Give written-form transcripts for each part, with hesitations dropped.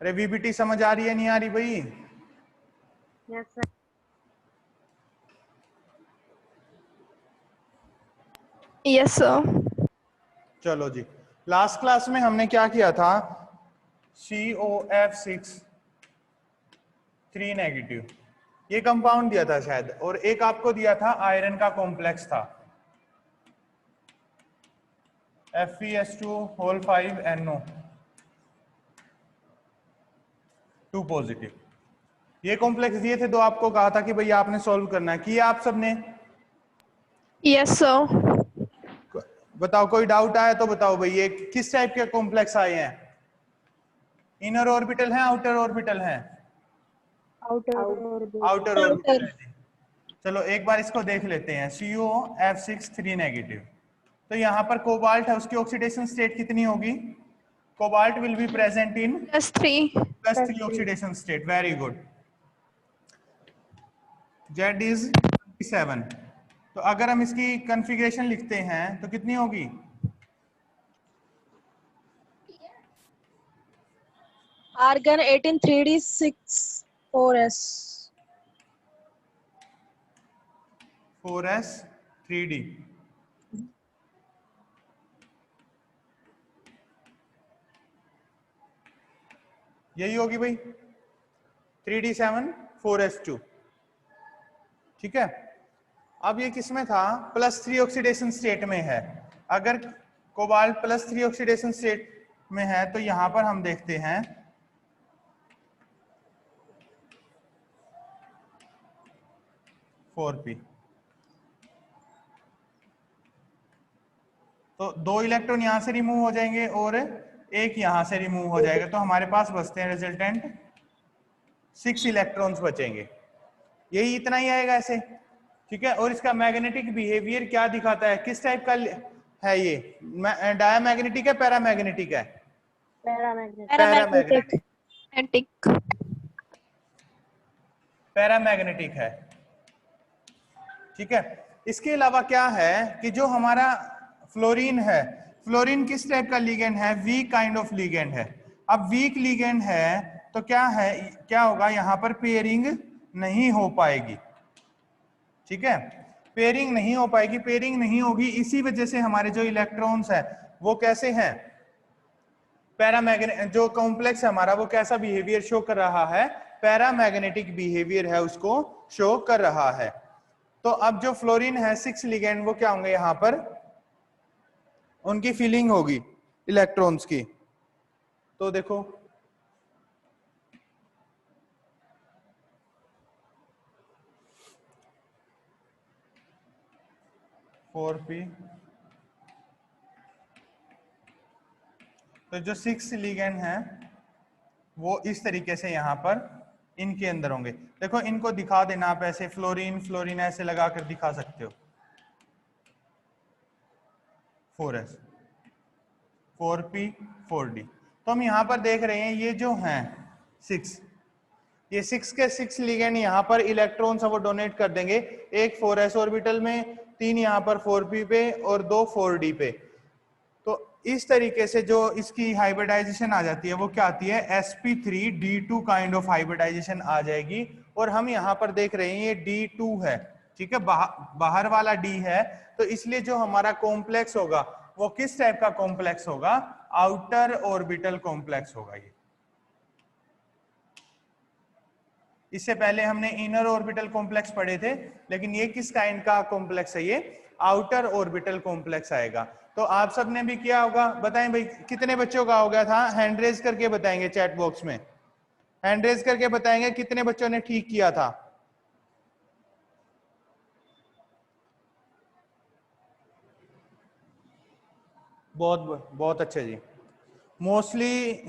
अरे वीबीटी समझ आ रही है नहीं आ रही भाई? Yes sir. Yes sir. चलो जी, लास्ट क्लास में हमने क्या किया था, COF6 3 नेगेटिव, ये कंपाउंड दिया था शायद, और एक आपको दिया था आयरन का कॉम्प्लेक्स था FeS2 5NO 2 पॉजिटिव। ये कॉम्प्लेक्स दिए थे, दो आपको कहा था कि भैया आपने सॉल्व करना है, किया आप सबने? Yes sir. बताओ, कोई डाउट आया तो बताओ भाई, ये किस टाइप के कॉम्प्लेक्स आए हैं? इनर ऑर्बिटल है, आउटर ऑर्बिटल है? आउटर ऑर्बिटल है जी। चलो एक बार इसको देख लेते हैं, COF6 3 नेगेटिव। तो यहाँ पर कोबाल्ट है, उसकी ऑक्सीडेशन स्टेट कितनी होगी? Cobalt will be present in +3। +3 oxidation state. Very good. Z is 27। तो अगर हम इसकी कॉन्फ़िगरेशन लिखते हैं तो कितनी होगी? Argon 18 3d6 4s 4s 3d। यही होगी भाई, 3d7 4s2। ठीक है। अब ये किस में था? +3 ऑक्सीडेशन स्टेट में है। अगर कोबाल्ट +3 ऑक्सीडेशन स्टेट में है तो यहां पर हम देखते हैं 4p, तो 2 इलेक्ट्रॉन यहां से रिमूव हो जाएंगे और एक यहां से रिमूव हो जाएगा, तो हमारे पास बचते हैं रिजल्टेंट 6 इलेक्ट्रॉन्स बचेंगे। यही इतना ही आएगा ऐसे। ठीक है। और इसका मैग्नेटिक बिहेवियर क्या दिखाता है, किस टाइप का है ये? डायमैग्नेटिक है, पैरामैग्नेटिक है? पैरामैग्नेटिक। पैरामैग्नेटिक है। ठीक है। इसके अलावा क्या है कि जो हमारा फ्लोरीन है, फ्लोरीन किस टाइप का लिगेंड है? वीक काइंड ऑफ लिगेंड है। अब वीक लिगेंड है तो क्या है, क्या होगा यहाँ पर? पेयरिंग नहीं हो पाएगी। ठीक है, पेयरिंग नहीं हो पाएगी। पेयरिंग नहीं होगी, इसी वजह से हमारे जो इलेक्ट्रॉन्स है वो कैसे हैं? पैरामैग्नेटिक। जो कॉम्प्लेक्स है हमारा वो कैसा बिहेवियर शो कर रहा है? पैरामैग्नेटिक बिहेवियर है, उसको शो कर रहा है। तो अब जो फ्लोरीन है 6 लिगेंड, वो क्या होंगे यहां पर? उनकी फिलिंग होगी इलेक्ट्रॉन्स की। तो देखो फोर पी, तो जो 6 लिगेंड है वो इस तरीके से यहां पर इनके अंदर होंगे। देखो इनको दिखा देना आप ऐसे, फ्लोरीन फ्लोरीन ऐसे लगा कर दिखा सकते हो। 4s 4p 4d। तो हम यहां पर देख रहे हैं ये जो हैं 6, ये 6 के 6 लिगेंड यहाँ पर इलेक्ट्रॉन सब वो डोनेट कर देंगे, एक 4s ऑर्बिटल में, 3 यहाँ पर 4p पे और 2 4d पे। तो इस तरीके से जो इसकी हाइब्रिडाइजेशन आ जाती है वो क्या आती है? sp3d2 काइंड ऑफ हाइब्रिडाइजेशन आ जाएगी। और हम यहाँ पर देख रहे हैं ये d2 है। ठीक है, बाहर वाला d है, तो इसलिए जो हमारा कॉम्प्लेक्स होगा वो किस टाइप का कॉम्प्लेक्स होगा? आउटर ऑर्बिटल कॉम्प्लेक्स होगा ये। इससे पहले हमने इनर ऑर्बिटल कॉम्प्लेक्स पढ़े थे, लेकिन ये किस काइंड का कॉम्प्लेक्स है? ये आउटर ऑर्बिटल कॉम्प्लेक्स आएगा। तो आप सब ने भी किया होगा, बताएं भाई कितने बच्चों का हो गया था? हैंड रेज करके बताएंगे चैट बॉक्स में, हैंड रेज करके बताएंगे कितने बच्चों ने ठीक किया था। बहुत बहुत अच्छे जी। मोस्टली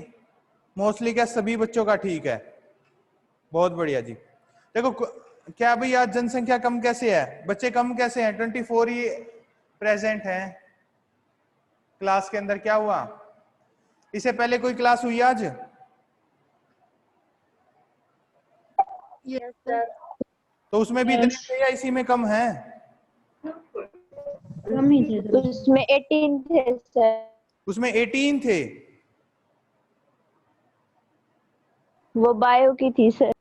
क्या सभी बच्चों का ठीक है? बहुत बढ़िया जी। देखो क्या भाई आज जनसंख्या कम कैसे है? बच्चे कम कैसे हैं? 24 ही प्रेजेंट हैं क्लास के अंदर। क्या हुआ? इससे पहले कोई क्लास हुई आज? Yes sir. तो उसमें भी इतने थे या इसी में कम है? उसमें 18 थे सर। उसमें 18 थे। वो बायो की थी सर।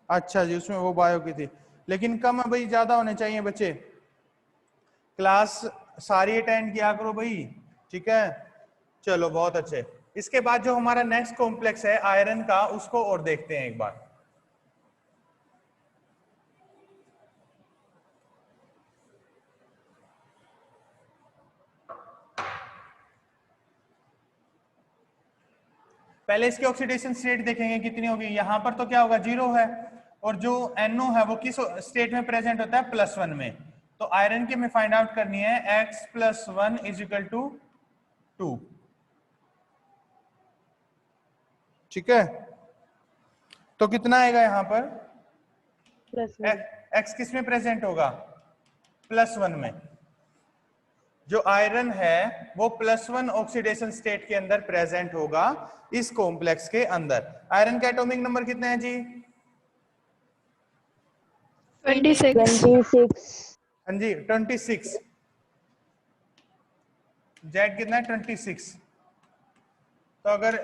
अच्छा जी, उसमें वो बायो की थी, लेकिन कम है भाई, ज्यादा होने चाहिए बच्चे। क्लास सारी अटेंड किया करो भाई, ठीक है। चलो बहुत अच्छे। इसके बाद जो हमारा नेक्स्ट कॉम्प्लेक्स है आयरन का, उसको और देखते हैं एक बार। पहले इसकी ऑक्सीडेशन स्टेट देखेंगे कितनी होगी। यहां पर तो क्या होगा, 0 है, और जो NO है वो किस स्टेट में प्रेजेंट होता है, +1 में। तो आयरन की हमें फाइंड आउट करनी है x + 1 = 2, ठीक है। तो कितना आएगा यहाँ पर, +1। x किस में प्रेजेंट होगा, +1 में। जो आयरन है वो +1 ऑक्सीडेशन स्टेट के अंदर प्रेजेंट होगा इस कॉम्प्लेक्स के अंदर। आयरन का एटॉमिक नंबर कितना है जी, 26. 26। हाँ जी 26। जेड कितना है, 26। तो अगर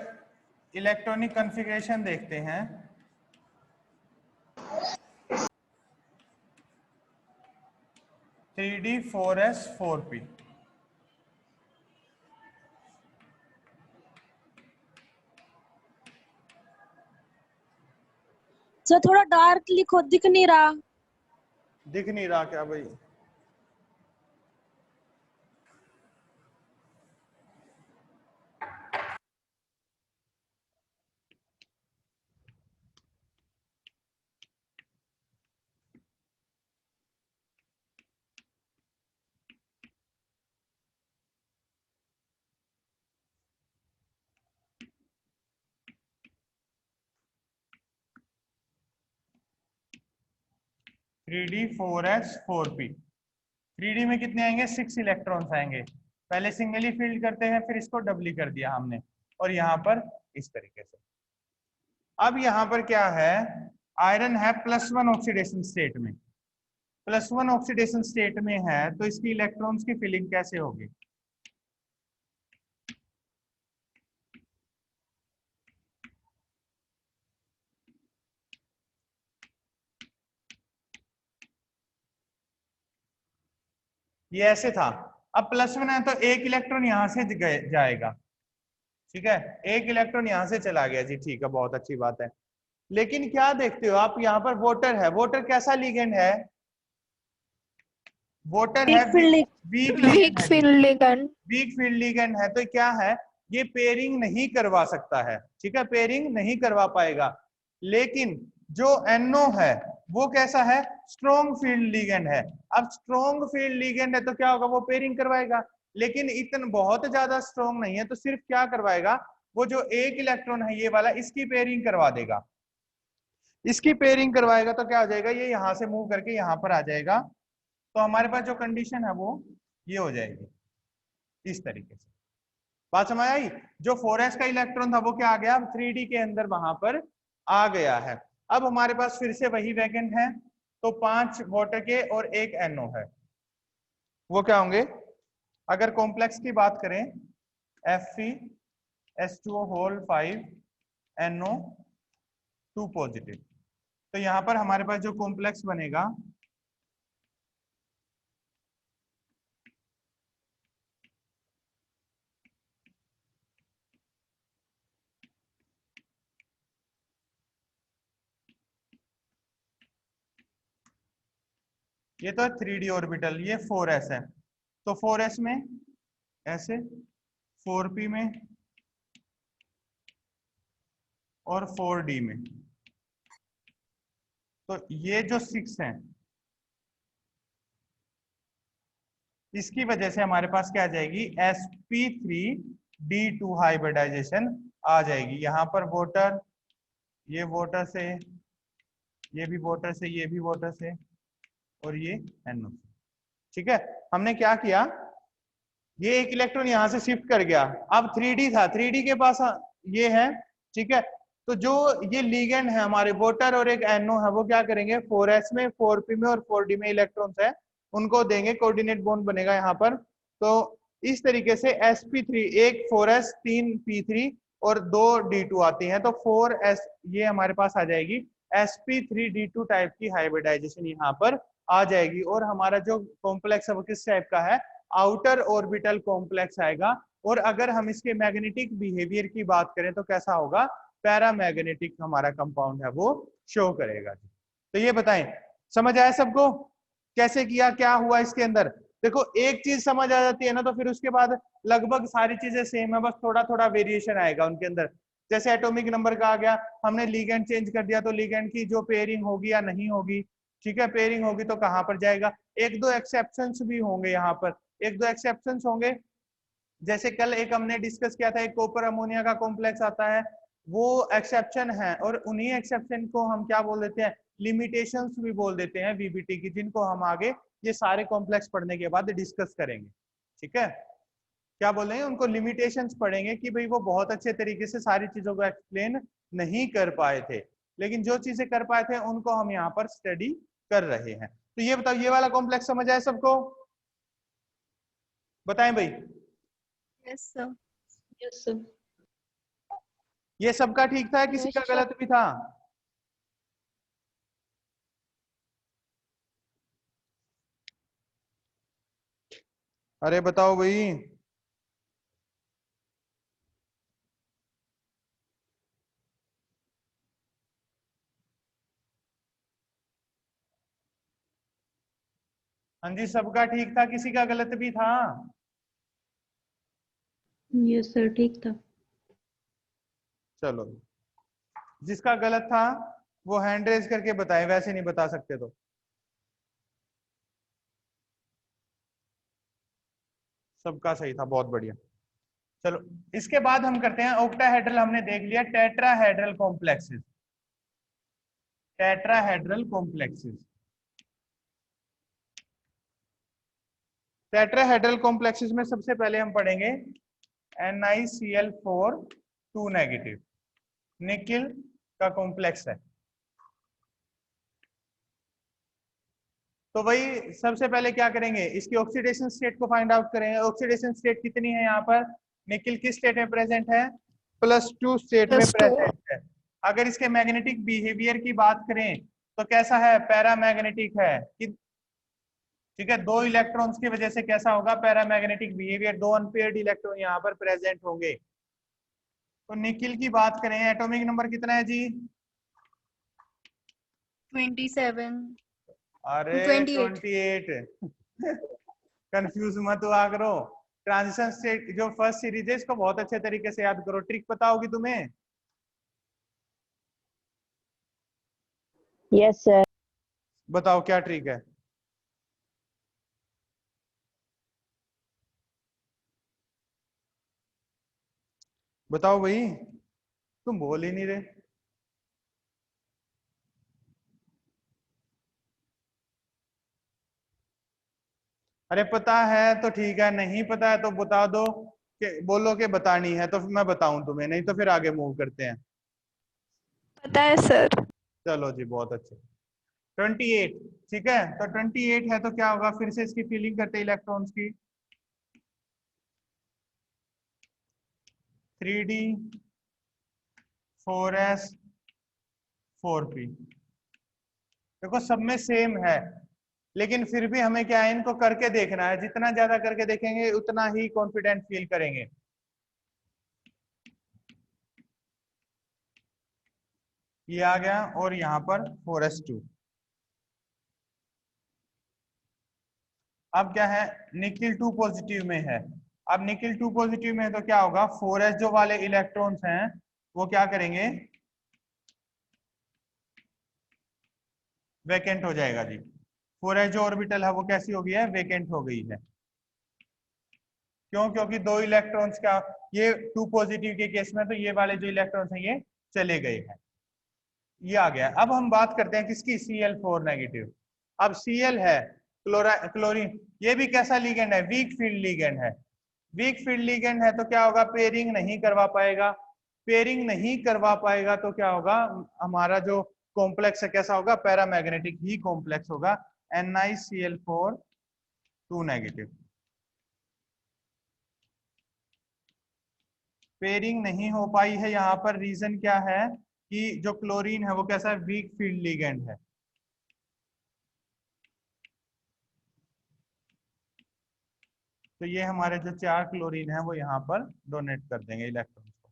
इलेक्ट्रॉनिक कॉन्फ़िगरेशन देखते हैं, 3d 4s 4p। सर थोड़ा डार्क लिखो, दिख नहीं रहा। दिख नहीं रहा क्या भाई, three D 4s 4p। 3d में कितने आएंगे, 6 इलेक्ट्रॉन्स आएंगे। पहले सिंगली फील्ड करते हैं, फिर इसको डबली कर दिया हमने, और यहाँ पर इस तरीके से। अब यहाँ पर क्या है, आयरन है +1 ऑक्सीडेशन स्टेट में। +1 ऑक्सीडेशन स्टेट में है तो इसकी इलेक्ट्रॉन्स की फिलिंग कैसे होगी, ये ऐसे था। अब +1 है तो एक इलेक्ट्रॉन यहां से जाएगा, ठीक है, एक इलेक्ट्रॉन यहां से चला गया जी, ठीक है, बहुत अच्छी बात है। लेकिन क्या देखते हो आप, यहाँ पर वोटर है। वोटर कैसा लिगेंड है, वोटर है weak field. Weak Weak ligand है जी। field ligand. Weak field ligand है तो क्या है, ये पेयरिंग नहीं करवा सकता है, ठीक है, पेयरिंग नहीं करवा पाएगा। लेकिन जो NO है वो कैसा है, स्ट्रॉन्ग फील्ड लिगेंड है। अब स्ट्रॉन्ग फील्ड लिगेंड है तो क्या होगा, वो पेयरिंग करवाएगा, लेकिन इतना बहुत ज्यादा स्ट्रॉन्ग नहीं है, तो सिर्फ क्या करवाएगा, वो जो एक इलेक्ट्रॉन है ये वाला, इसकी पेयरिंग करवा देगा। इसकी पेयरिंग करवाएगा तो क्या हो जाएगा, ये यहां से मूव करके यहाँ पर आ जाएगा। तो हमारे पास जो कंडीशन है वो ये हो जाएगी इस तरीके से। बात समझ आई, जो 4s का इलेक्ट्रॉन था वो क्या आ गया, 3d के अंदर वहां पर आ गया है। अब हमारे पास फिर से वही वैकेंट है, तो 5 वाटर के और 1 NO है। वो क्या होंगे, अगर कॉम्प्लेक्स की बात करें, Fe2O5 NO2 पॉजिटिव। तो यहां पर हमारे पास जो कॉम्प्लेक्स बनेगा, ये तो 3d ऑर्बिटल, ये 4s है, तो 4s में ऐसे, 4p में और 4d में। तो ये जो 6 है, इसकी वजह से हमारे पास क्या आ जाएगी, sp3d2 हाइब्रिडाइजेशन आ जाएगी। यहाँ पर वोटर, ये वोटर से, ये भी वोटर से, ये भी वोटर से, और ये NO से, ठीक है। हमने क्या किया, ये एक इलेक्ट्रॉन यहां से शिफ्ट कर गया। अब 3d था, 3d के पास ये है, ठीक है। तो जो ये लिगेंड है हमारे, वोटर और एक NO है, वो क्या करेंगे, 4s में, 4p में और 4d में इलेक्ट्रॉन्स है, उनको देंगे, कोऑर्डिनेट बॉन्ड बनेगा यहाँ पर। तो इस तरीके से sp3, एक 4s 3p3 और 2 D2 आती हैं, तो 4s ये हमारे पास आ जाएगी sp3d2 टाइप की हाइब्रिडाइजेशन यहाँ पर आ जाएगी। और हमारा जो कॉम्प्लेक्स है वो किस टाइप का है, आउटर ऑर्बिटल कॉम्प्लेक्स आएगा। और अगर हम इसके मैग्नेटिक बिहेवियर की बात करें तो कैसा होगा, पैरामैग्नेटिक हमारा कंपाउंड है वो शो करेगा। तो ये बताएं, समझ आया सबको कैसे किया, क्या हुआ इसके अंदर? देखो एक चीज समझ आ जाती है ना, तो फिर उसके बाद लगभग सारी चीजें सेम है, बस थोड़ा थोड़ा वेरिएशन आएगा उनके अंदर। जैसे एटॉमिक नंबर का आ गया, हमने लिगेंड चेंज कर दिया तो लिगेंड की जो पेयरिंग होगी या नहीं होगी, ठीक है, पेयरिंग होगी तो कहां पर जाएगा। एक दो एक्सेप्शंस भी होंगे यहाँ पर, एक दो एक्सेप्शंस होंगे। जैसे कल एक हमने डिस्कस किया था, एक कॉपर अमोनिया का कॉम्प्लेक्स आता है, वो एक्सेप्शन है, और उन्हीं एक्सेप्शन को हम क्या बोल देते हैं, लिमिटेशंस भी बोल देते हैं वीबीटी की, जिनको हम आगे ये सारे कॉम्प्लेक्स पढ़ने के बाद डिस्कस करेंगे। ठीक है, क्या बोल रहे हैं, उनको लिमिटेशंस पढ़ेंगे कि भाई वो बहुत अच्छे तरीके से सारी चीजों को एक्सप्लेन नहीं कर पाए थे, लेकिन जो चीजें कर पाए थे उनको हम यहाँ पर स्टडी कर रहे हैं। तो ये बताओ, ये वाला कॉम्प्लेक्स समझ आए सबको? बताएं भाई। Yes, sir. Yes, sir. ये सबका ठीक था, किसी Yes, का sir. गलत भी था? अरे बताओ भाई। हाँ जी, सबका ठीक था, किसी का गलत भी था? Yes, sir. ठीक था। चलो, जिसका गलत था वो हैंड रेज करके बताएं, वैसे नहीं बता सकते तो। सबका सही था, बहुत बढ़िया। चलो, इसके बाद हम करते हैं ऑक्टाहेड्रल, हमने देख लिया, tetrahedral complexes. Tetrahedral complexes, tetrahedral complexes में सबसे पहले हम पढ़ेंगे NiCl4 2 नेगेटिव, निकिल का कॉम्प्लेक्स है। तो भाई सबसे पहले क्या करेंगे, इसकी ऑक्सीडेशन स्टेट को फाइंड आउट करेंगे। ऑक्सीडेशन स्टेट कितनी है यहाँ पर, निकिल किस स्टेट में प्रेजेंट है, +2 स्टेट में +2. प्रेजेंट है। अगर इसके मैग्नेटिक बिहेवियर की बात करें तो कैसा है, पैरामैग्नेटिक है। ठीक है, 2 इलेक्ट्रॉन्स की वजह से कैसा होगा, पैरामैग्नेटिक बिहेवियर, 2 अनपेयर्ड इलेक्ट्रॉन यहाँ पर प्रेजेंट होंगे। तो निकिल की बात करें, एटॉमिक नंबर कितना है जी? 27. अरे 28. 28। कंफ्यूज मत हुआ करो। ट्रांजिशन स्टेट जो फर्स्ट सीरीज है इसको बहुत अच्छे तरीके से याद करो। ट्रिक पता होगी तुम्हें? Yes, sir. बताओ क्या ट्रिक है? बताओ भाई, तुम बोल ही नहीं रहे। अरे पता है तो ठीक है, नहीं पता है तो बता दो, कि बोलो कि बतानी है तो मैं बताऊं तुम्हें, नहीं तो फिर आगे मूव करते हैं। पता है सर. चलो जी, बहुत अच्छे। 28, ठीक है, तो 28 है तो क्या होगा, फिर से इसकी फीलिंग करते इलेक्ट्रॉन्स की। 3d 4s 4p, देखो सब में सेम है, लेकिन फिर भी हमें क्या है, इनको करके देखना है। जितना ज्यादा करके देखेंगे उतना ही कॉन्फिडेंट फील करेंगे। ये आ गया, और यहाँ पर 4s2। अब क्या है, निकिल 2 पॉजिटिव में है। अब निकिल 2 पॉजिटिव में है तो क्या होगा, 4s जो वाले इलेक्ट्रॉन्स हैं वो क्या करेंगे, वेकेंट हो जाएगा जी। 4s जो ऑर्बिटल है वो कैसी हो गई है, वेकेंट हो गई है। क्यों, क्योंकि 2 इलेक्ट्रॉन्स का, ये 2 पॉजिटिव के केस में तो ये वाले जो इलेक्ट्रॉन्स हैं ये चले गए हैं। ये आ गया। अब हम बात करते हैं किसकी, Cl4 नेगेटिव। अब Cl है क्लोरीन, ये भी कैसा लिगेंड है, वीक फील्ड लिगेंड है। वीक फील्ड लिगेंड है तो क्या होगा, पेयरिंग नहीं करवा पाएगा। पेयरिंग नहीं करवा पाएगा तो क्या होगा, हमारा जो कॉम्प्लेक्स है कैसा होगा, पैरामैग्नेटिक ही कॉम्प्लेक्स होगा, NiCl4 2 नेगेटिव। पेयरिंग नहीं हो पाई है यहाँ पर, रीजन क्या है कि जो क्लोरीन है वो कैसा है, वीक फील्ड लिगेंड है। तो ये हमारे जो 4 क्लोरीन है वो यहाँ पर डोनेट कर देंगे इलेक्ट्रॉन को,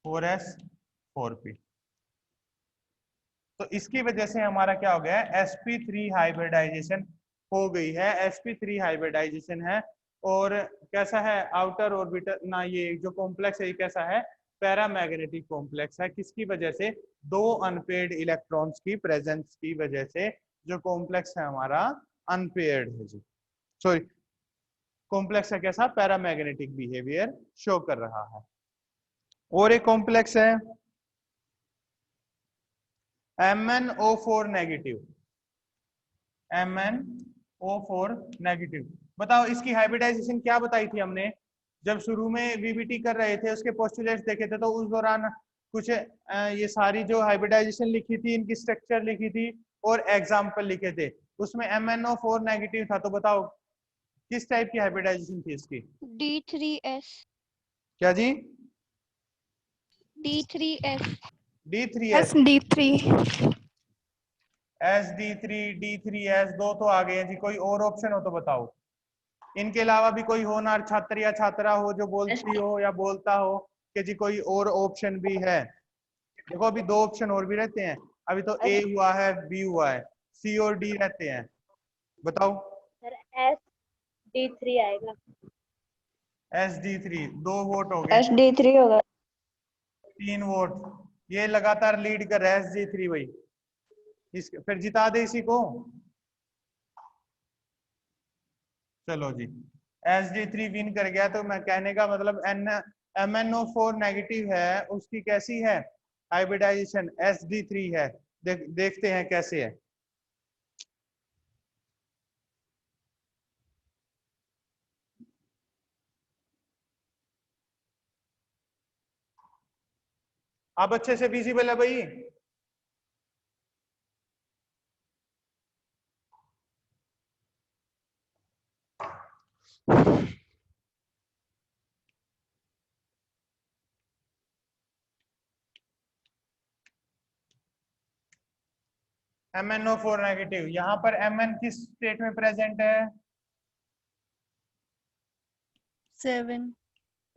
4s 4p। तो इसकी वजह से हमारा क्या हो गया है, sp3 हाइब्रिडाइजेशन हो गई है, sp3 हाइब्रिडाइजेशन है। और कैसा है, आउटर ऑर्बिटल ना, ये जो कॉम्प्लेक्स है ये कैसा है, पैरामैग्नेटिक कॉम्प्लेक्स है। किसकी वजह से, 2 अनपेयर्ड इलेक्ट्रॉन्स की प्रेजेंस की वजह से जो कॉम्प्लेक्स है हमारा अनपेयर्ड है जी, सॉरी कॉम्प्लेक्स है कैसा, पैरामैग्नेटिक बिहेवियर शो कर रहा है। और एक कॉम्प्लेक्स है MnO4 नेगेटिव, MnO4 नेगेटिव। बताओ इसकी हाइब्रिडाइजेशन क्या बताई थी हमने जब शुरू में वीबीटी कर रहे थे, उसके पोस्टुलेट्स देखे थे, तो उस दौरान कुछ ये सारी जो हाइब्रिडाइजेशन लिखी थी, इनकी स्ट्रक्चर लिखी थी और एग्जाम्पल लिखे थे, उसमें MnO4 नेगेटिव था। तो बताओ किस टाइप की हाइब्रिडाइजेशन थी इसकी? D3S क्या जी? D3S D3S, SD3 SD3, D3S, 2 तो आ गए हैं जी। कोई और ऑप्शन हो तो बताओ, इनके अलावा भी कोई होनहार छात्र या छात्रा हो जो बोलती हो या बोलता हो कि जी कोई और ऑप्शन भी है। देखो अभी 2 ऑप्शन और भी रहते हैं, अभी तो A हुआ है, B हुआ है, C और D रहते हैं। बताओ। सर SD3 आएगा। SD3, 2 वोट हो गए, SD3 होगा। 3 वोट। ये लगातार लीड कर रहा है SD3 भाई, फिर जिता दे इसी को। चलो जी, SD3 विन कर गया। तो मैं कहने का मतलब MnO4 नेगेटिव है, उसकी कैसी है हाइब्रिडाइजेशन, SD3 है। देखते हैं कैसे है। अब अच्छे से विजिबल है भाई? MnO4 नेगेटिव, यहाँ पर Mn किस स्टेट में प्रेजेंट है, 7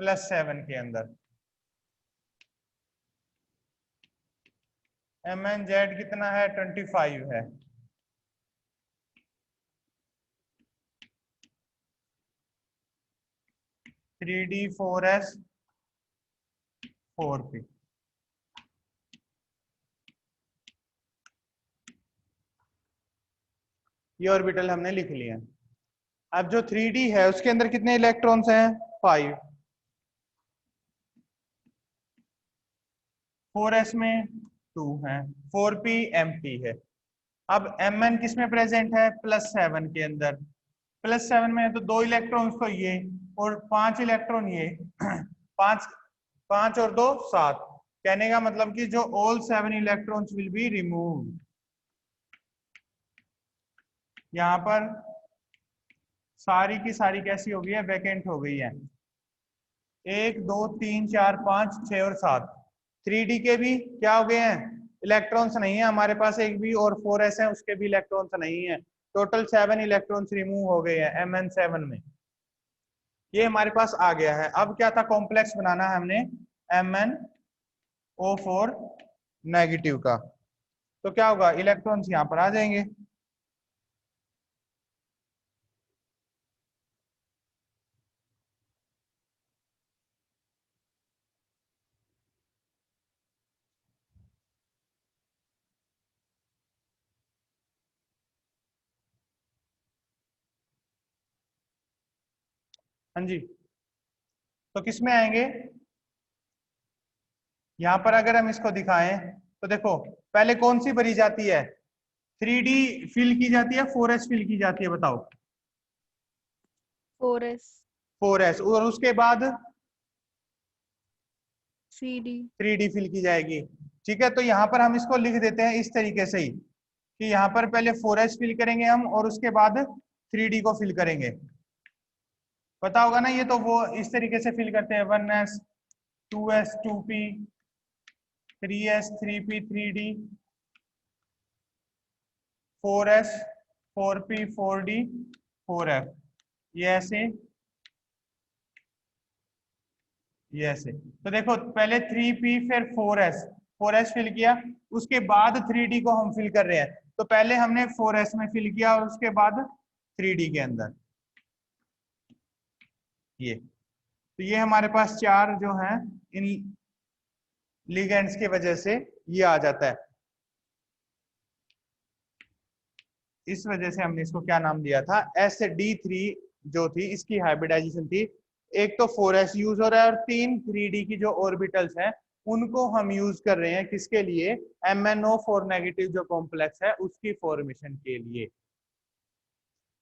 +7 के अंदर। MnZ कितना है, 25 है। Three D 4s 4p। ये ऑर्बिटल हमने लिख लिया। अब जो 3D है उसके अंदर कितने इलेक्ट्रॉन्स हैं, 5। 4s में 2 हैं, 4p empty है। अब Mn किस में प्रेजेंट है, +7 के अंदर। +7 में है तो 2 इलेक्ट्रॉन्स तो ये और 5 इलेक्ट्रॉन ये, 5 5 और 2 7। कहने का मतलब कि जो all 7 electrons will be removed. यहाँ पर सारी की सारी कैसी हो गई है, वैकेंट हो गई है। 1 2 3 4 5 6 और 7। 3D के भी क्या हो गए हैं, इलेक्ट्रॉन्स नहीं है हमारे पास एक भी, और 4s है उसके भी इलेक्ट्रॉन्स नहीं है। टोटल 7 इलेक्ट्रॉन्स रिमूव हो गए हैं Mn7 में। ये हमारे पास आ गया है। अब क्या था, कॉम्प्लेक्स बनाना है हमने MnO4 नेगेटिव का। तो क्या होगा, इलेक्ट्रॉन्स यहाँ पर आ जाएंगे। हाँ जी, तो किस में आएंगे, यहाँ पर अगर हम इसको दिखाएं तो देखो पहले कौन सी भरी जाती है, 3D फिल की जाती है, 4s फिल की जाती है, बताओ। 4S 4s, और उसके बाद CD 3D फिल की जाएगी। ठीक है, तो यहाँ पर हम इसको लिख देते हैं इस तरीके से ही कि यहाँ पर पहले 4s फिल करेंगे हम और उसके बाद 3D को फिल करेंगे। पता होगा ना, ये तो वो इस तरीके से फिल करते हैं 1s 2s 2p 3s 3p 3d 4s 4p 4d 4f, ये ऐसे ये ऐसे। तो देखो पहले 3p फिर 4s फिल किया, उसके बाद 3d को हम फिल कर रहे हैं। तो पहले हमने 4s में फिल किया और उसके बाद 3d के अंदर ये। तो ये हमारे पास चार जो हैं इन लिगेंड्स की वजह से ये आ जाता है। इस वजह से हमने इसको क्या नाम दिया था, SD3 जो थी इसकी हाइब्रिडाइजेशन थी। एक तो 4s यूज हो रहा है और 3d की जो ऑर्बिटल्स हैं उनको हम यूज कर रहे हैं किसके लिए, MnO4 नेगेटिव जो कॉम्प्लेक्स है उसकी फॉर्मेशन के लिए।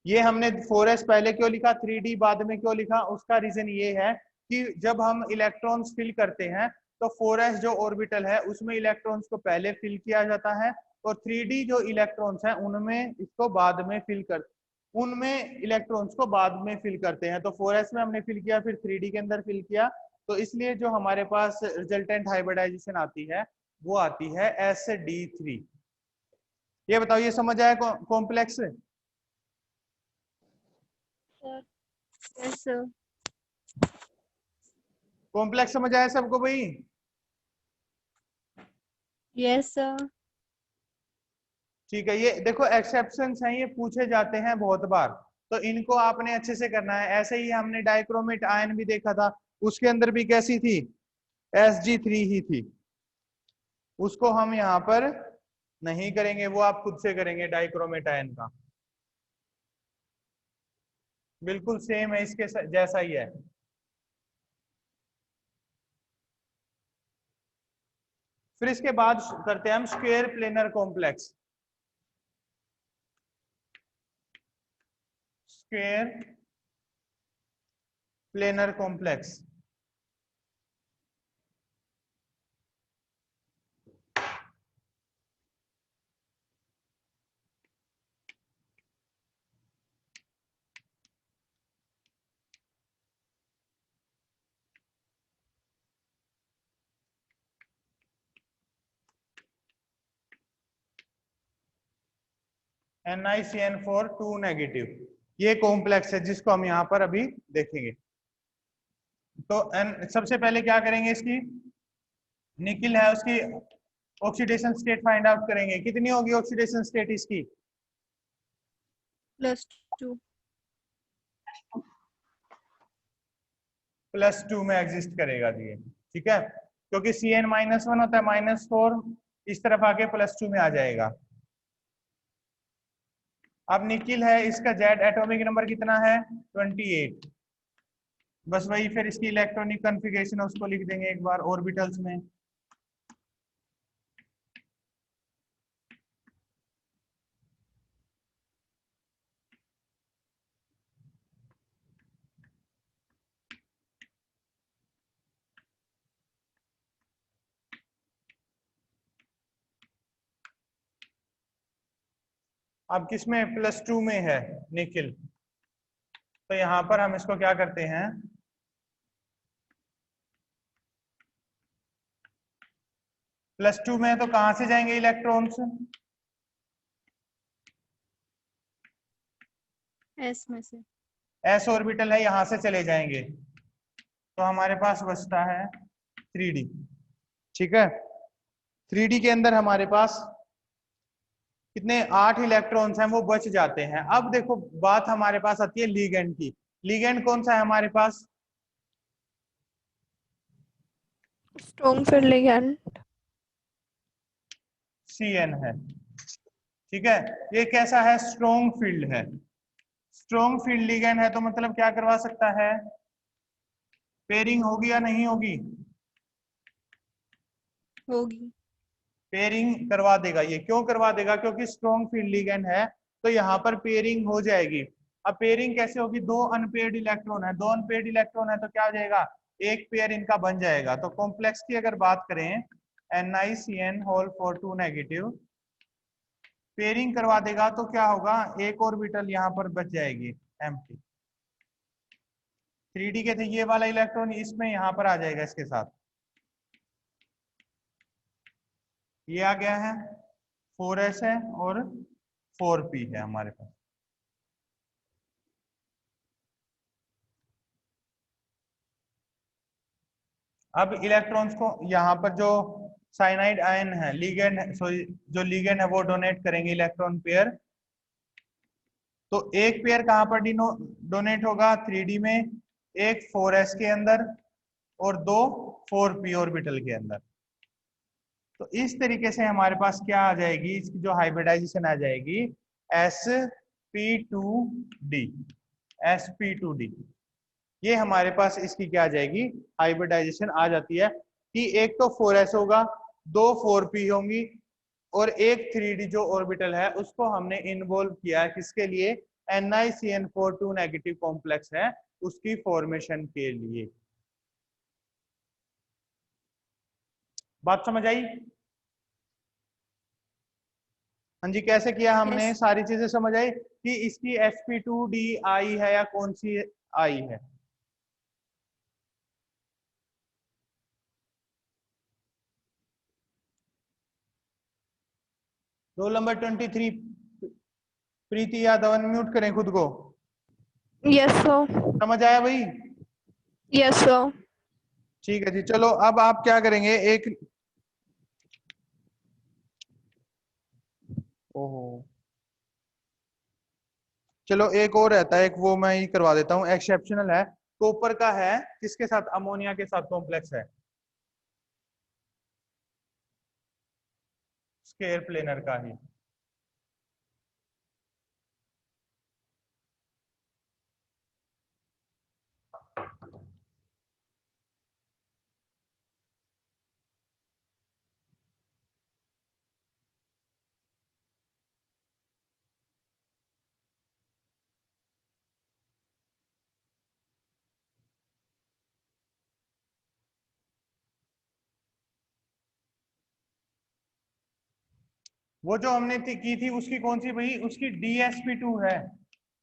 ये हमने 4s पहले क्यों लिखा, 3d बाद में क्यों लिखा, उसका रीजन ये है कि जब हम इलेक्ट्रॉन्स फिल करते हैं तो 4s जो ऑर्बिटल है उसमें इलेक्ट्रॉन्स को पहले फिल किया जाता है और 3d जो इलेक्ट्रॉन्स हैं उनमें इसको बाद में फिल कर उनमें इलेक्ट्रॉन्स को बाद में फिल करते हैं। तो 4s में हमने फिल किया, फिर 3d के अंदर फिल किया, तो इसलिए जो हमारे पास रिजल्टेंट हाइब्रिडाइजेशन आती है वो आती है SD3। ये बताओ, ये समझ आया कॉम्प्लेक्स? Yes, sir. कॉम्प्लेक्स समझ आया सबको भाई? Yes, sir. ठीक है, ये देखो एक्सेप्शंस हैं, ये पूछे जाते हैं बहुत बार, तो इनको आपने अच्छे से करना है। ऐसे ही हमने डाइक्रोमेट आयन भी देखा था, उसके अंदर भी कैसी थी, Sg3 ही थी। उसको हम यहाँ पर नहीं करेंगे, वो आप खुद से करेंगे डाइक्रोमेट आयन का, बिल्कुल सेम है, इसके जैसा ही है। फिर इसके बाद करते हैं हम square planar complex. Square planar complex NiCN4 2 negative, ये कॉम्प्लेक्स है जिसको हम यहाँ पर अभी देखेंगे। तो सबसे पहले क्या करेंगे, इसकी निकिल है उसकी ऑक्सीडेशन स्टेट फाइंड आउट करेंगे। कितनी होगी ऑक्सीडेशन स्टेट इसकी, +2. +2 में एग्जिस्ट करेगा जी ये, ठीक है, क्योंकि Cn-1 होता है, -4 इस तरफ आके +2 में आ जाएगा। अब निकिल है, इसका जेड एटॉमिक नंबर कितना है, 28। बस वही फिर इसकी इलेक्ट्रॉनिक कॉन्फ़िगरेशन है उसको लिख देंगे एक बार ऑर्बिटल्स में। अब किसमें, +2 में है निकिल, तो यहां पर हम इसको क्या करते हैं, +2 में है तो कहां से जाएंगे इलेक्ट्रॉन्स, S में से। s ऑर्बिटल है यहां से चले जाएंगे, तो हमारे पास बचता है 3d। ठीक है, 3d के अंदर हमारे पास कितने 8 इलेक्ट्रॉन्स हैं वो बच जाते हैं। अब देखो बात हमारे पास आती है लिगेंड की। लिगेंड कौन सा है हमारे पास, Strong field ligand. Cn है, ठीक है, ये कैसा है, स्ट्रॉन्ग फील्ड है। स्ट्रॉन्ग फील्ड लिगेंड है तो मतलब क्या करवा सकता है, पेयरिंग होगी या नहीं होगी, होगी। पेयरिंग करवा देगा। ये क्यों करवा देगा, क्योंकि स्ट्रॉन्ग फील्ड लिगेंड है तो यहाँ पर पेयरिंग हो जाएगी। अब पेयरिंग कैसे होगी, दो अनपेयर्ड इलेक्ट्रॉन है, दो अनपेयर्ड इलेक्ट्रॉन है तो क्या हो जाएगा, एक पेयर इनका बन जाएगा। तो कॉम्प्लेक्स की अगर बात करें NiCN होल 2 नेगेटिव, पेयरिंग करवा देगा तो क्या होगा, एक ऑर्बिटल यहाँ पर बच जाएगी एम्प्टी। 3D के थे, ये वाला इलेक्ट्रॉन इसमें यहाँ पर आ जाएगा इसके साथ, ये आ गया है 4s है और 4p है हमारे पास। अब इलेक्ट्रॉन्स को यहाँ पर जो साइनाइड आयन है, लिगेंड है, सॉरी जो लिगेंड है वो डोनेट करेंगे इलेक्ट्रॉन पेयर। तो एक पेयर कहाँ पर डोनेट होगा 3D में, एक 4s के अंदर और दो 4p ऑर्बिटल के अंदर। तो इस तरीके से हमारे पास क्या आ जाएगी, इसकी जो हाइब्रिडाइजेशन आ जाएगी sp2d, sp2d। ये हमारे पास इसकी क्या आ जाएगी, हाइब्रिडाइजेशन आ जाती है कि एक तो 4s होगा, दो 4p होंगी और एक 3D जो ऑर्बिटल है उसको हमने इन्वॉल्व किया है किसके लिए, NiCN4 नेगेटिव कॉम्प्लेक्स है उसकी फॉर्मेशन के लिए। बात समझ आई? हाँ जी, कैसे किया हमने, Yes. सारी चीजें समझ आई कि इसकी sp2d आई है या कौन सी आई है। रोल नंबर 23 प्रीति यादव, अनम्यूट करें खुद को। Yes, sir. समझ आया भाई? Yes, sir. ठीक है जी, चलो अब आप क्या करेंगे, एक ओहो चलो एक और रहता है, एक वो मैं ही करवा देता हूँ, एक्सेप्शनल है, कॉपर का है, किसके साथ, अमोनिया के साथ कॉम्प्लेक्स है, स्केयर प्लेनर का ही। वो जो हमने की थी उसकी कौन सी भाई, उसकी DsP2 है,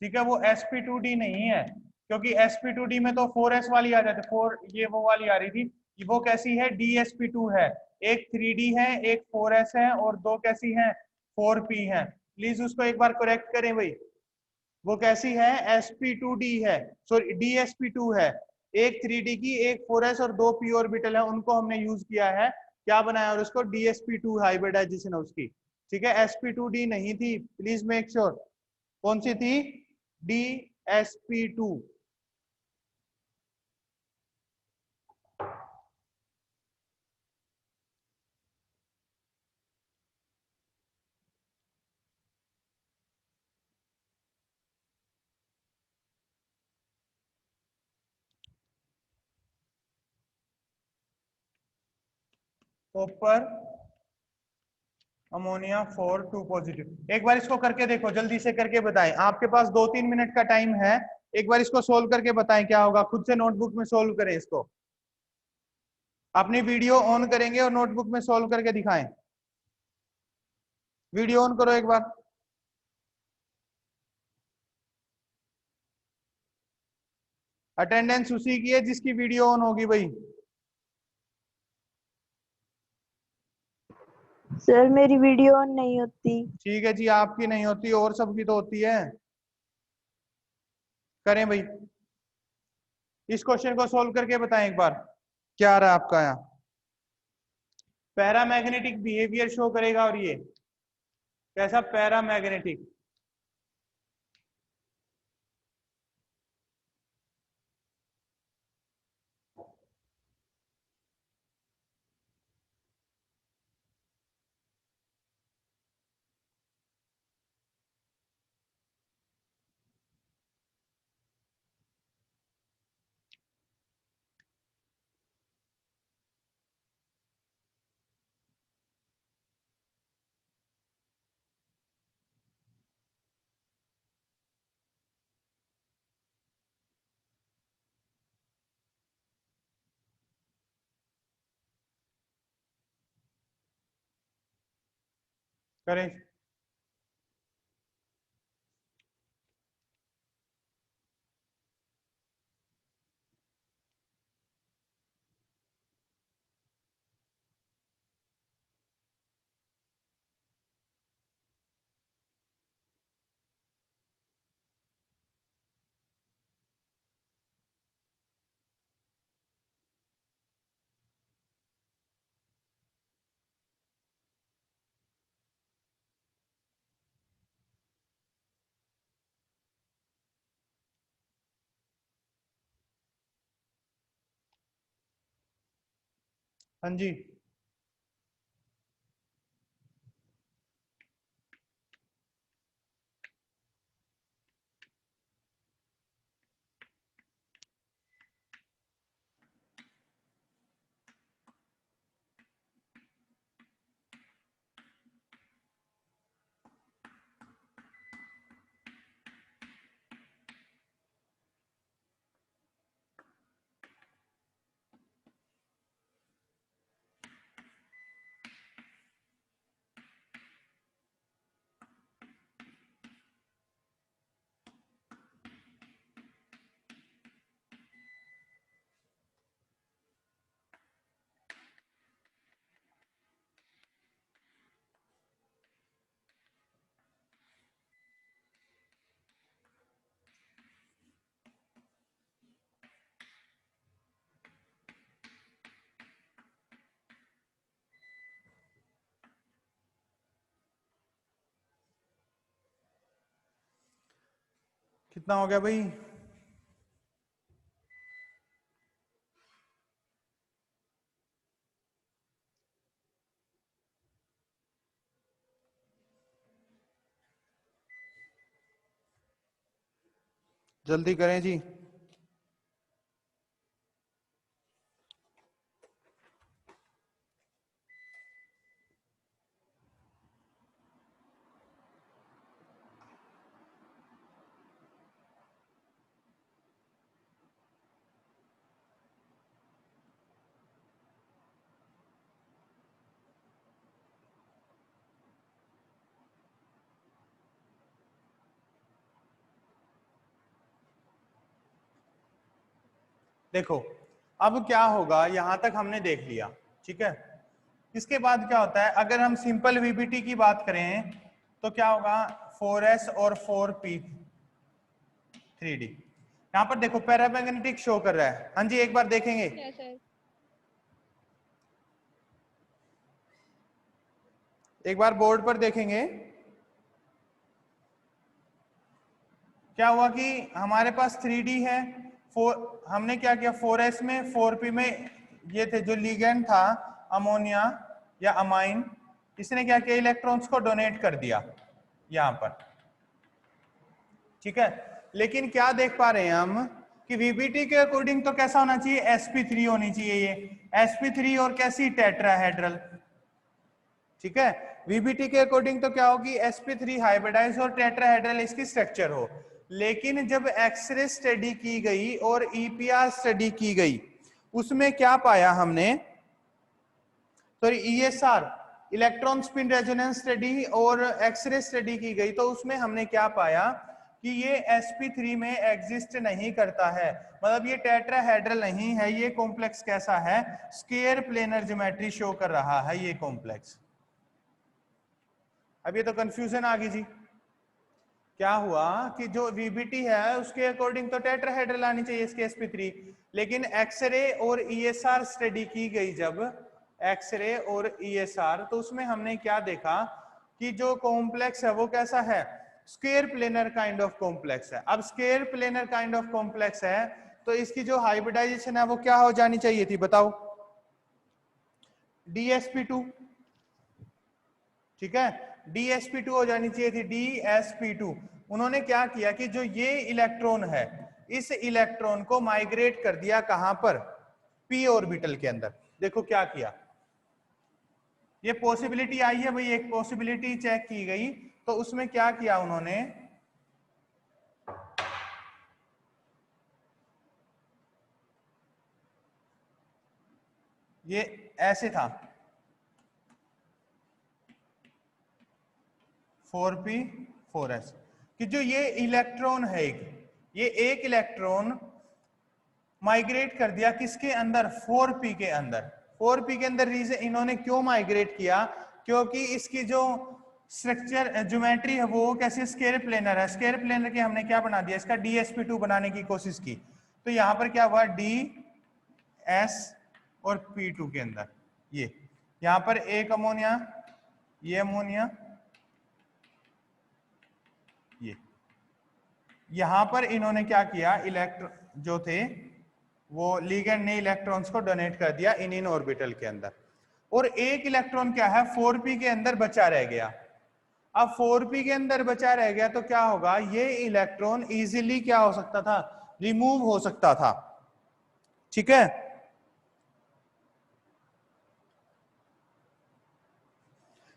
ठीक है, वो sp2d नहीं है, क्योंकि sp2d में तो 4s वाली आ जाती, 4 ये वो वाली आ रही थी, वो कैसी है, DsP2 है, एक 3D है, एक 4s है और दो कैसी हैं, 4p है। प्लीज उसको एक बार करेक्ट करें भाई, वो कैसी है, sp2d है, सॉरी DsP2 है, एक 3D की, एक 4s और दो p ऑर्बिटल है, उनको हमने यूज किया है, क्या बनाया, और उसको DsP2 हाइब्रिडाइजेशन है उसकी, ठीक है, sp2d नहीं थी, प्लीज मेक श्योर, कौन सी थी, DsP2। Copper ammonia 4 2 positive. एक बार इसको करके देखो, जल्दी से करके बताएं, आपके पास 2-3 मिनट का टाइम है, एक बार इसको सोल्व करके बताएं क्या होगा, खुद से नोटबुक में सोल्व करें इसको, अपनी वीडियो ऑन करेंगे और नोटबुक में सोल्व करके दिखाएं, वीडियो ऑन करो एक बार। अटेंडेंस उसी की है जिसकी वीडियो ऑन होगी भाई। सर मेरी वीडियो ऑन नहीं होती। ठीक है जी, आपकी नहीं होती और सबकी तो होती है। करें भाई, इस क्वेश्चन को सोल्व करके बताएं एक बार, क्या आ रहा है आपका यहाँ, पैरामैग्नेटिक बिहेवियर शो करेगा, और ये कैसा पैरामैग्नेटिक, करें। हाँ जी, कितना हो गया भाई? जल्दी करें जी। देखो अब क्या होगा, यहां तक हमने देख लिया, ठीक है। इसके बाद क्या होता है, अगर हम सिंपल वीबीटी की बात करें तो क्या होगा, 4s और 4p3d। यहां पर देखो पैरामैग्नेटिक शो कर रहा है। हाँ जी, एक बार देखेंगे, Yes, sir. एक बार बोर्ड पर देखेंगे। क्या हुआ कि हमारे पास 3d है, हमने क्या किया, 4s में 4p में ये थे जो लिगेंड था अमोनिया या अमाइन, इसने क्या किया, इलेक्ट्रॉन्स को डोनेट कर दिया यहां पर, ठीक है। लेकिन क्या देख पा रहे हैं हम कि वीबीटी के अकॉर्डिंग तो कैसा होना चाहिए, sp3 होनी चाहिए, ये sp3 और कैसी, टेट्राहेड्रल, ठीक है। वीबीटी के अकॉर्डिंग तो क्या होगी, sp3 हाइब्रिडाइज और टेट्राहेड्रल इसकी स्ट्रक्चर हो। लेकिन जब एक्सरे स्टडी की गई और ईपीआर स्टडी की गई, उसमें क्या पाया हमने, sorry ESR electron spin resonance study और एक्सरे स्टडी की गई, तो उसमें हमने क्या पाया कि ये sp3 में एग्जिस्ट नहीं करता है, मतलब ये टेट्राहेड्रल नहीं है। ये कॉम्प्लेक्स कैसा है, स्क्वायर प्लेनर ज्योमेट्री शो कर रहा है ये कॉम्प्लेक्स। अब ये तो कंफ्यूजन आ गई जी। क्या हुआ कि जो वीबीटी है उसके अकॉर्डिंग तो टेट्राहेड्रल आनी चाहिए इसके sp3, लेकिन एक्सरे और ईएसआर स्टडी की गई जब, एक्सरे और ईएसआर, तो उसमें हमने क्या देखा कि जो कॉम्प्लेक्स है वो कैसा है, square planar kind of complex है। अब square planar kind of complex है तो इसकी जो हाइब्रिडाइजेशन है वो क्या हो जानी चाहिए थी, बताओ, dsp2, ठीक है, dsp2 हो जानी चाहिए थी, dsp2। उन्होंने क्या किया कि जो ये इलेक्ट्रॉन है, इस इलेक्ट्रॉन को माइग्रेट कर दिया कहां पर, p ऑर्बिटल के अंदर। देखो क्या किया, ये पॉसिबिलिटी आई है भाई, एक पॉसिबिलिटी चेक की गई, तो उसमें क्या किया उन्होंने, ये ऐसे था 4p 4s कि जो ये इलेक्ट्रॉन है, ये एक इलेक्ट्रॉन माइग्रेट कर दिया किसके अंदर, 4p के अंदर। 4p के अंदर रीजन इन्होंने क्यों माइग्रेट किया, क्योंकि इसकी जो स्ट्रक्चर ज्योमेट्री है वो कैसे, स्क्वायर प्लेनर है। स्क्वायर प्लेनर के हमने क्या बना दिया, इसका dsp2 बनाने की कोशिश की, तो यहां पर क्या हुआ, ds और p2 के अंदर, ये यहां पर एक अमोनिया, ये अमोनिया, ये यहां पर इन्होंने क्या किया, इलेक्ट्रॉन जो थे वो लिगेंड ने इलेक्ट्रॉन्स को डोनेट कर दिया इन ऑर्बिटल के अंदर, और एक इलेक्ट्रॉन क्या है 4p के अंदर बचा रह गया। अब 4p के अंदर बचा रह गया तो क्या होगा, ये इलेक्ट्रॉन इजीली क्या हो सकता था, रिमूव हो सकता था। ठीक है,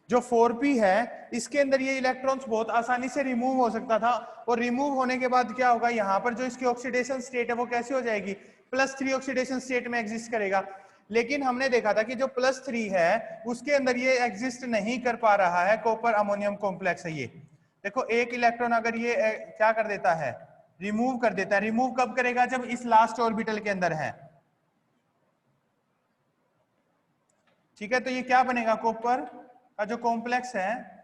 जो 4p है इसके अंदर ये इलेक्ट्रॉन्स बहुत आसानी से रिमूव हो सकता था, और रिमूव होने के बाद क्या होगा, यहां पर जो इसकी ऑक्सीडेशन स्टेट है वो कैसी हो जाएगी, +3 ऑक्सीडेशन स्टेट में एग्जिस्ट करेगा। लेकिन हमने देखा था कि जो +3 है उसके अंदर ये एग्जिस्ट नहीं कर पा रहा है, कॉपर अमोनियम कॉम्प्लेक्स है ये। देखो एक इलेक्ट्रॉन अगर ये क्या कर देता है, रिमूव कर देता है। रिमूव कब करेगा, जब इस लास्ट ऑर्बिटल के अंदर है। ठीक है, तो ये क्या बनेगा, कॉपर का जो कॉम्प्लेक्स है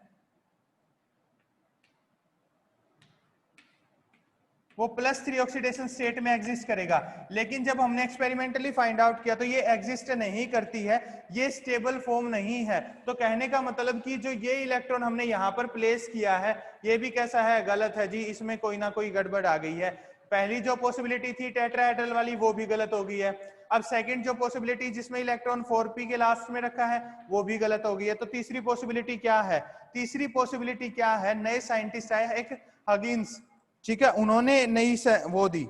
वो +3 ऑक्सीडेशन स्टेट में एग्जिस्ट करेगा। लेकिन जब हमने एक्सपेरिमेंटली फाइंड आउट किया तो ये एग्जिस्ट नहीं करती है, ये स्टेबल फॉर्म नहीं है। तो कहने का मतलब कि जो ये इलेक्ट्रॉन हमने यहाँ पर प्लेस किया है ये भी कैसा है, गलत है जी, इसमें कोई ना कोई गड़बड़ आ गई है। पहली जो पॉसिबिलिटी थी टेट्राहेड्रल वाली वो भी गलत हो गई है। अब सेकंड जो पॉसिबिलिटी जिसमें इलेक्ट्रॉन 4p के लास्ट में रखा है वो भी गलत हो गई है। तो तीसरी पॉसिबिलिटी क्या है, तीसरी पॉसिबिलिटी क्या है, नए साइंटिस्ट आए एक हगिन्स, ठीक है, उन्होंने नई वो दी,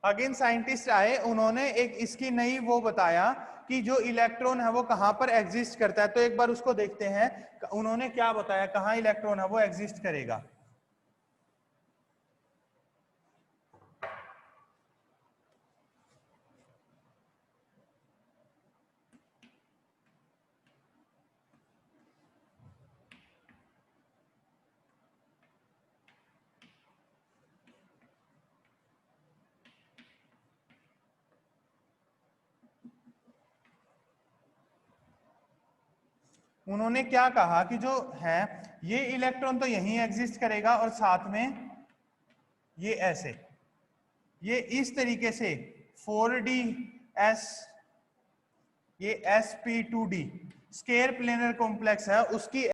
अगेन साइंटिस्ट आए, उन्होंने एक इसकी नई वो बताया कि जो इलेक्ट्रॉन है वो कहां पर एग्जिस्ट करता है। तो एक बार उसको देखते हैं, उन्होंने क्या बताया, कहां इलेक्ट्रॉन है वो एग्जिस्ट करेगा। उन्होंने क्या कहा कि जो है ये इलेक्ट्रॉन तो यहीं एग्जिस्ट करेगा, और साथ में ये ऐसे, ये इस तरीके से 4ds, ये sp2d स्केयर प्लेनर कॉम्प्लेक्स है उसकी